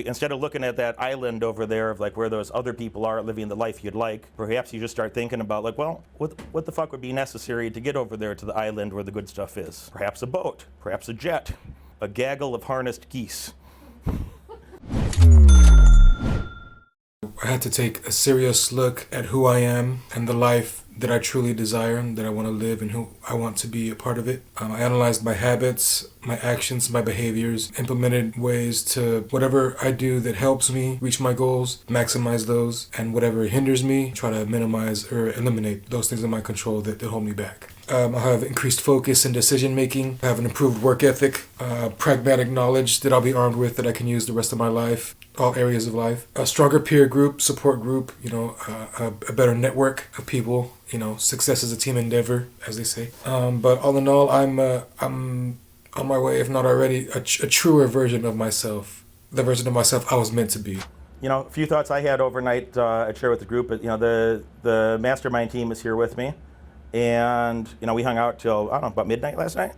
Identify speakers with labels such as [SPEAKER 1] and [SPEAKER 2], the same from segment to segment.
[SPEAKER 1] Instead of looking at that island over there of like where those other people are living the life you'd like, perhaps you just start thinking about like, well, what the fuck would be necessary to get over there to the island where the good stuff is? Perhaps a boat, perhaps a jet, a gaggle of harnessed geese.
[SPEAKER 2] I had to take a serious look at who I am and the life that I truly desire and that I want to live and who I want to be a part of it. I analyzed my habits, my actions, my behaviors, implemented ways to whatever I do that helps me reach my goals, maximize those, and whatever hinders me, try to minimize or eliminate those things in my control that hold me back. I have increased focus and decision making. I have an improved work ethic, pragmatic knowledge that I'll be armed with that I can use the rest of my life, all areas of life. A stronger peer group, support group, a better network of people. Success is a team endeavor, as they say. But all in all, I'm on my way, if not already, a truer version of myself, the version of myself I was meant to be.
[SPEAKER 1] A few thoughts I had overnight I'd share with the group. But, the mastermind team is here with me. And, we hung out till, I don't know, about midnight last night?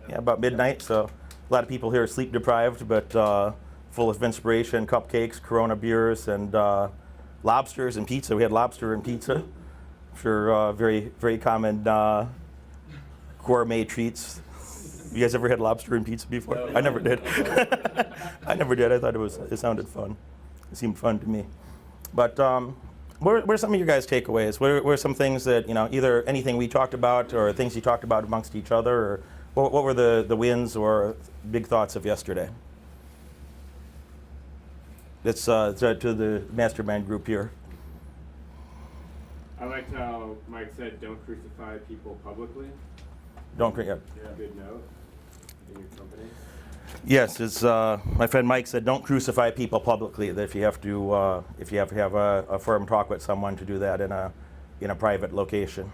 [SPEAKER 1] Yeah, about midnight. So a lot of people here are sleep deprived, but full of inspiration, cupcakes, Corona beers, and lobsters and pizza. We had lobster and pizza. I'm sure very, very common gourmet treats. You guys ever had lobster and pizza before? No. I never did. I never did. I thought it sounded fun. It seemed fun to me. But what are some of your guys' takeaways? What are some things that, either anything we talked about or things you talked about amongst each other, or what were the wins or big thoughts of yesterday? It's to the mastermind group here.
[SPEAKER 3] I liked how Mike said, "Don't crucify people publicly."
[SPEAKER 1] Yeah.
[SPEAKER 3] Good note in your company.
[SPEAKER 1] Yes, it's my friend Mike said, "Don't crucify people publicly." That if you have to have a firm talk with someone, to do that in a private location.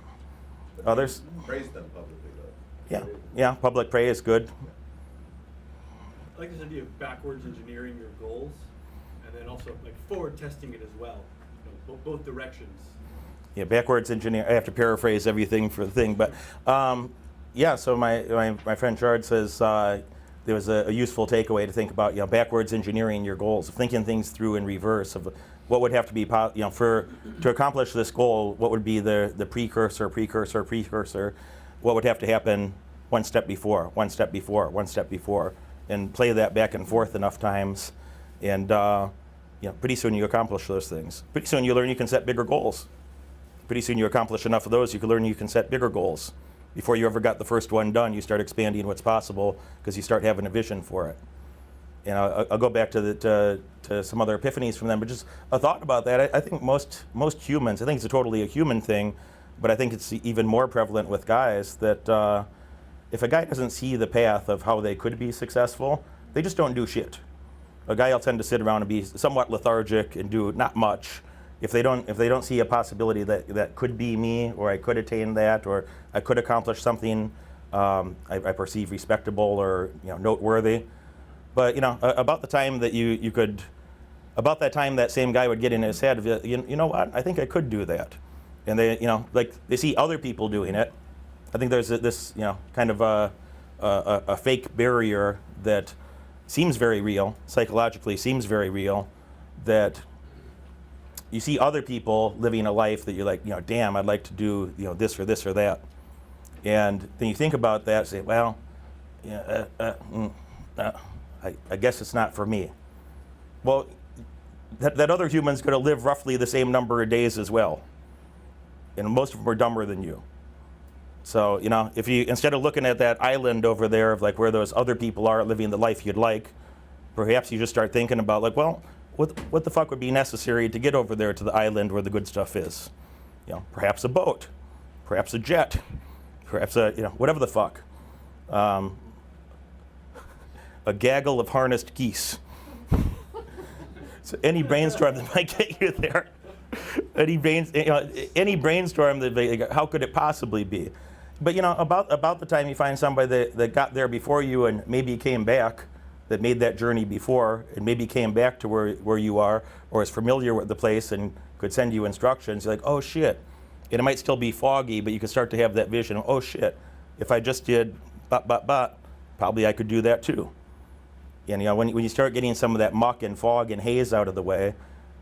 [SPEAKER 1] Others?
[SPEAKER 4] Praise them publicly, though.
[SPEAKER 1] Yeah. Public praise is good.
[SPEAKER 5] I like this idea of backwards engineering your goals, and then also like forward testing it as well, both directions.
[SPEAKER 1] Yeah, backwards engineer. I have to paraphrase everything for the thing, but so my friend Chard says there was a useful takeaway to think about. Backwards engineering your goals, thinking things through in reverse of what would have to be to accomplish this goal. What would be the precursor? What would have to happen one step before, and play that back and forth enough times, and pretty soon you accomplish those things. Pretty soon you learn you can set bigger goals. Pretty soon you accomplish enough of those, you can learn you can set bigger goals. Before you ever got the first one done, you start expanding what's possible because you start having a vision for it. And I'll go back to some other epiphanies from them, but just a thought about that. I think most humans, I think it's a human thing, but I think it's even more prevalent with guys that if a guy doesn't see the path of how they could be successful, they just don't do shit. A guy will tend to sit around and be somewhat lethargic and do not much. If they don't see a possibility that could be me, or I could attain that, or I could accomplish something I perceive respectable or noteworthy. But about the time that about that time that same guy would get in his head, you know what, I think I could do that, and they see other people doing it. I think there's this kind of a fake barrier that seems very real, psychologically seems very real, that you see other people living a life that you're like, damn, I'd like to do, this or this or that. And then you think about that and say, well, I guess it's not for me. Well, that other human's going to live roughly the same number of days as well. And most of them are dumber than you. So, if you, instead of looking at that island over there of like where those other people are living the life you'd like, perhaps you just start thinking about like, well, what the fuck would be necessary to get over there to the island where the good stuff is? Perhaps a boat, perhaps a jet, perhaps whatever the fuck. A gaggle of harnessed geese. So any brainstorm that might get you there. Any brainstorm that how could it possibly be? But about the time you find somebody that got there before you and maybe came back, that made that journey before and maybe came back to where you are, or is familiar with the place and could send you instructions, you're like, oh shit. And it might still be foggy, but you can start to have that vision of, oh shit, if I just did probably I could do that too. And when you start getting some of that muck and fog and haze out of the way,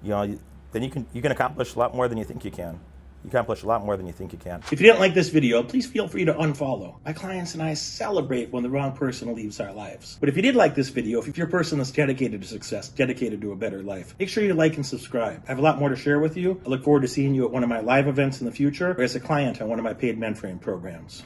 [SPEAKER 1] then you can accomplish a lot more than you think you can. You accomplish a lot more than you think you can.
[SPEAKER 6] If you didn't like this video, please feel free to unfollow. My clients and I celebrate when the wrong person leaves our lives. But if you did like this video, if you're a person that's dedicated to success, dedicated to a better life, make sure you like and subscribe. I have a lot more to share with you. I look forward to seeing you at one of my live events in the future or as a client on one of my paid mentoring programs.